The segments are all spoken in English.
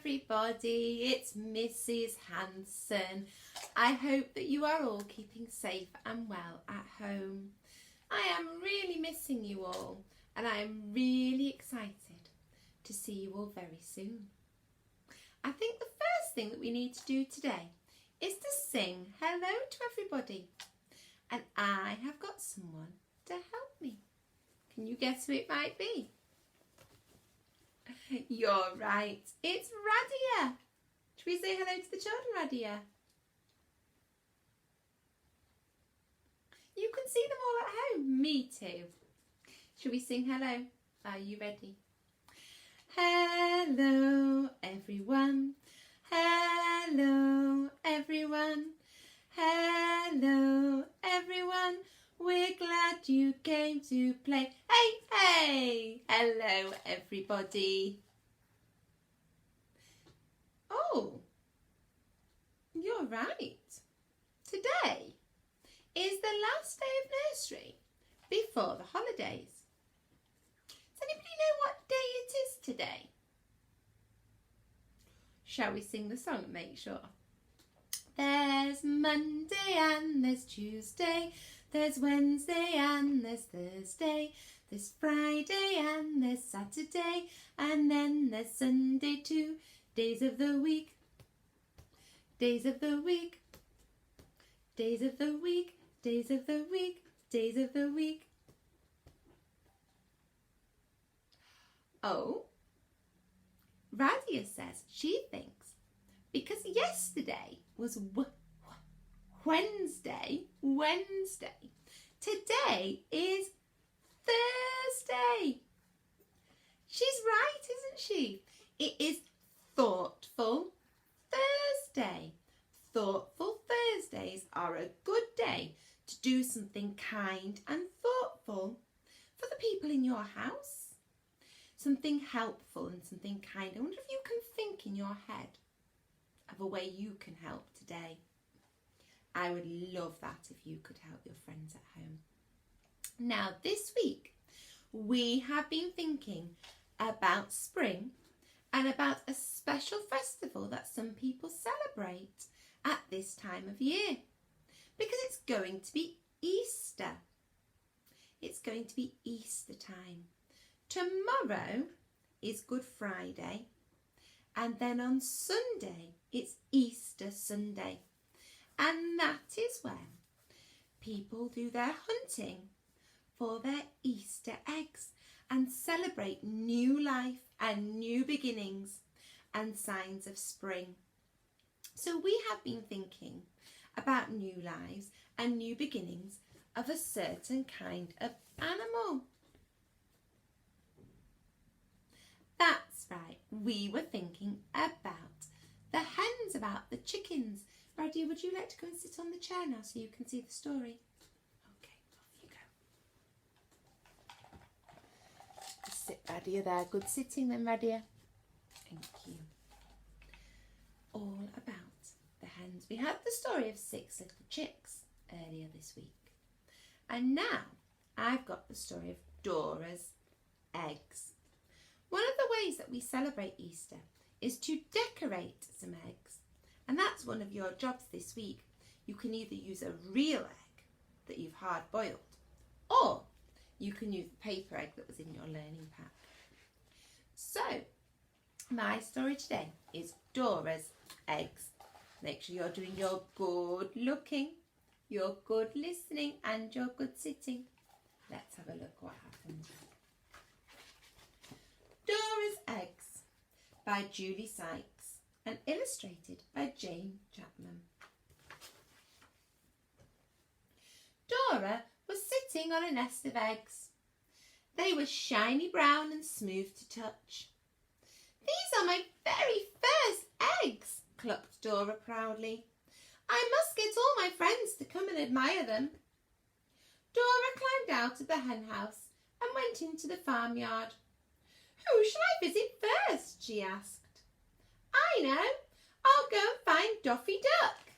everybody, it's Mrs. Hanson. I hope that you are all keeping safe and well at home. I am really missing you all and I am really excited to see you all very soon. I think the first thing that we need to do today is to sing hello to everybody, and I have got someone to help me. Can you guess who it might be? You're right, it's Radia. Should we say hello to the children, Radia? You can see them all at home. Me too. Should we sing hello? Are you ready? Hello everyone. Hello everyone. Hello everyone. We're glad you came to play. Hey, hey! Hello everybody. Oh, you're right. Today is the last day of nursery before the holidays. Does anybody know what day it is today? Shall we sing the song and make sure? There's Monday and there's Tuesday, there's Wednesday and there's Thursday, there's Friday and there's Saturday, and then there's Sunday too. Days of the week, days of the week, days of the week, days of the week, days of the week. Oh, Radia says she thinks because yesterday was Wednesday, today is Thursday. She's right, isn't she? It is Thoughtful Thursday. Thoughtful Thursdays are a good day to do something kind and thoughtful for the people in your house. Something helpful and something kind. I wonder if you can think in your head of a way you can help today. I would love that if you could help your friends at home. Now this week we have been thinking about spring and about a special festival that some people celebrate at this time of year, because it's going to be Easter. It's going to be Easter time. Tomorrow is Good Friday, and then on Sunday it's Easter Sunday, and that is when people do their hunting for their Easter eggs and celebrate new life and new beginnings and signs of spring. So we have been thinking about new lives and new beginnings of a certain kind of animal. That's right, we were thinking about the hens, about the chickens. Radia, would you like to go and sit on the chair now so you can see the story? Okay, off you go. Just sit, Radia, there. Good sitting then, Radia. Thank you. All about the hens. We had the story of 6 little chicks earlier this week. And now I've got the story of Dora's eggs. One of the ways that we celebrate Easter is to decorate some eggs. And that's one of your jobs this week. You can either use a real egg that you've hard boiled, or you can use the paper egg that was in your learning pack. So, my story today is Dora's eggs. Make sure you're doing your good looking, your good listening and your good sitting. Let's have a look what happens. Dora's Eggs by Julie Sykes and illustrated by Jane Chapman. Dora was sitting on a nest of eggs. They were shiny brown and smooth to touch. "These are my very first eggs," clucked Dora proudly. "I must get all my friends to come and admire them." Dora climbed out of the hen house and went into the farmyard. "Who shall I visit first?" she asked. "I know, I'll go and find Daffy Duck."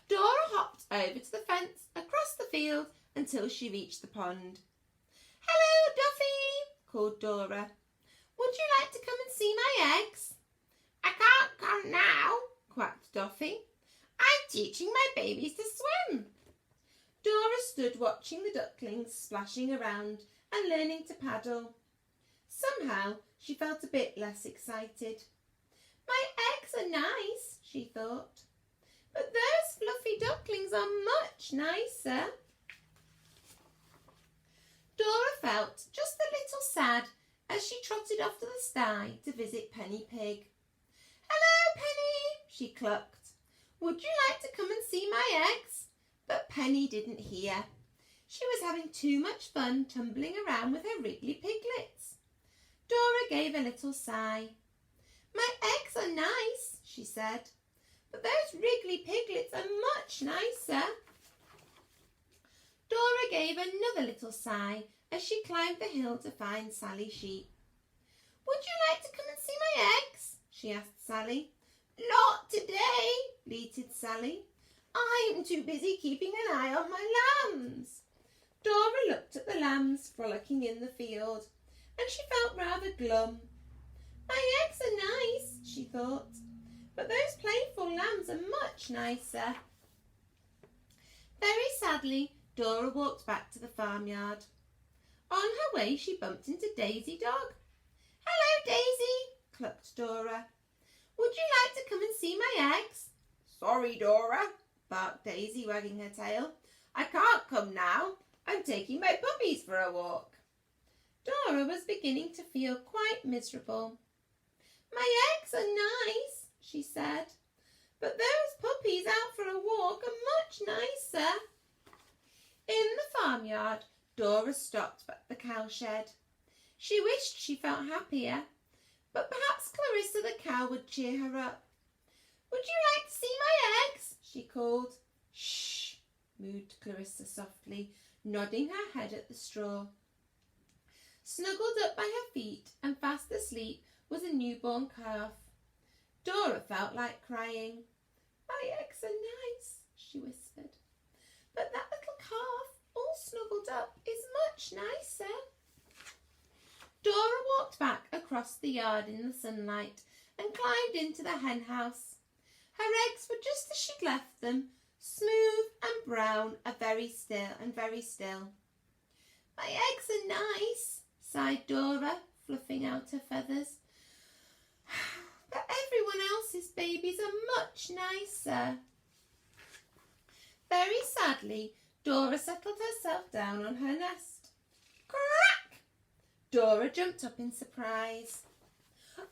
Dora hopped over to the fence across the field until she reached the pond. "Hello, Duffy," called Dora. "Would you like to come and see my eggs?" "I can't come now," quacked Doffy. "I'm teaching my babies to swim." Dora stood watching the ducklings splashing around and learning to paddle. Somehow she felt a bit less excited. "My eggs are nice," she thought, "but those fluffy ducklings are much nicer." Dora felt just a little sad as she trotted off to the sty to visit Penny Pig. "Hello, Penny," she clucked. "Would you like to come and see my eggs?" But Penny didn't hear. She was having too much fun tumbling around with her wriggly piglets. Dora gave a little sigh. "My eggs are nice," she said, "but those wriggly piglets are much nicer." Dora gave another little sigh as she climbed the hill to find Sally Sheep. "Would you like to come and see my eggs?" she asked Sally. "Not today," bleated Sally. "I'm too busy keeping an eye on my lambs." Dora looked at the lambs frolicking in the field, and she felt rather glum. "My eggs are nice," she thought, "but those playful lambs are much nicer." Very sadly, Dora walked back to the farmyard. On her way, she bumped into Daisy Dog. "Hello, Daisy," clucked Dora. "Would you like to come and see my eggs?" "Sorry, Dora," barked Daisy, wagging her tail. "I can't come now. I'm taking my puppies for a walk." Dora was beginning to feel quite miserable. "My eggs are nice," she said, "but those puppies out for a walk are much nicer." In the farmyard, Dora stopped at the cowshed. She wished she felt happier, but perhaps Clarissa the cow would cheer her up. "Would you like to see my eggs?" she called. "Shh," mooed Clarissa softly, nodding her head at the straw. Snuggled up by her feet and fast asleep was a newborn calf. Dora felt like crying. "My eggs are nice," she whispered, "but that little calf all snuggled up is much nicer." Dora walked back across the yard in the sunlight and climbed into the hen house. Her eggs were just as she'd left them, smooth and brown and very still. "My eggs are nice," sighed Dora, fluffing out her feathers, "but everyone else's babies are much nicer." Very sadly, Dora settled herself down on her nest. Crack! Dora jumped up in surprise.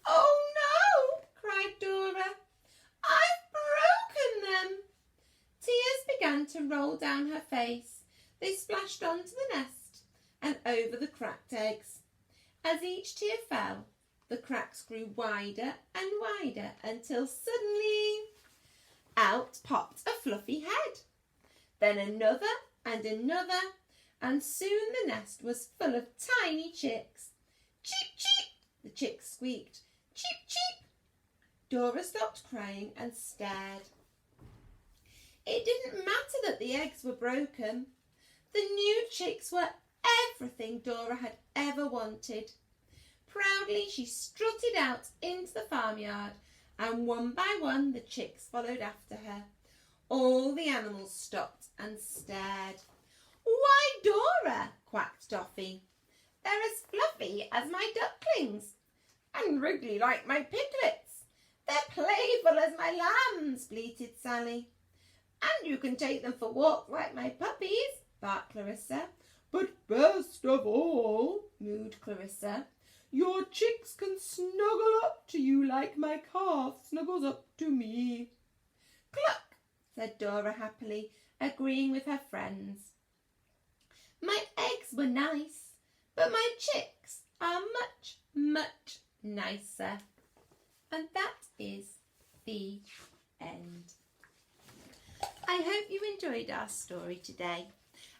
"Oh no!" cried Dora. "I've broken them!" Tears began to roll down her face. They splashed onto the nest and over the cracked eggs. As each tear fell, the cracks grew wider and wider until suddenly out popped a fluffy head. Then another and another, and soon the nest was full of tiny chicks. "Cheep, cheep," the chicks squeaked. "Cheep, cheep." Dora stopped crying and stared. It didn't matter that the eggs were broken. The new chicks were everything Dora had ever wanted. Proudly she strutted out into the farmyard, and one by one the chicks followed after her. All the animals stopped and stared. "Why, Dora," quacked Doffy, "they're as fluffy as my ducklings, and wriggly like my piglets. They're playful as my lambs," bleated Sally. "And you can take them for walks like my puppies," barked Clarissa. "But best of all," mooed Clarissa, "your chicks can snuggle up to you like my calf snuggles up to me." "Cluck," said Dora happily, agreeing with her friends. "My eggs were nice, but my chicks are much, much nicer." And that is the end. I hope you enjoyed our story today,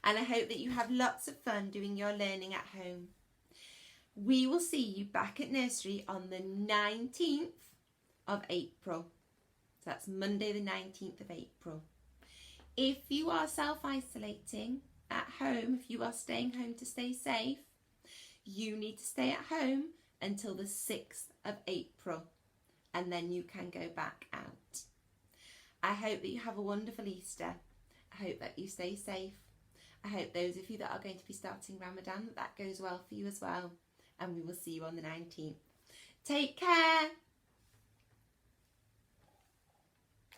and I hope that you have lots of fun doing your learning at home. We will see you back at nursery on the 19th of April. So that's Monday the 19th of April. If you are self-isolating at home, if you are staying home to stay safe, you need to stay at home until the 6th of April, and then you can go back out. I hope that you have a wonderful Easter. I hope that you stay safe. I hope those of you that are going to be starting Ramadan, that goes well for you as well. And we will see you on the 19th. Take care.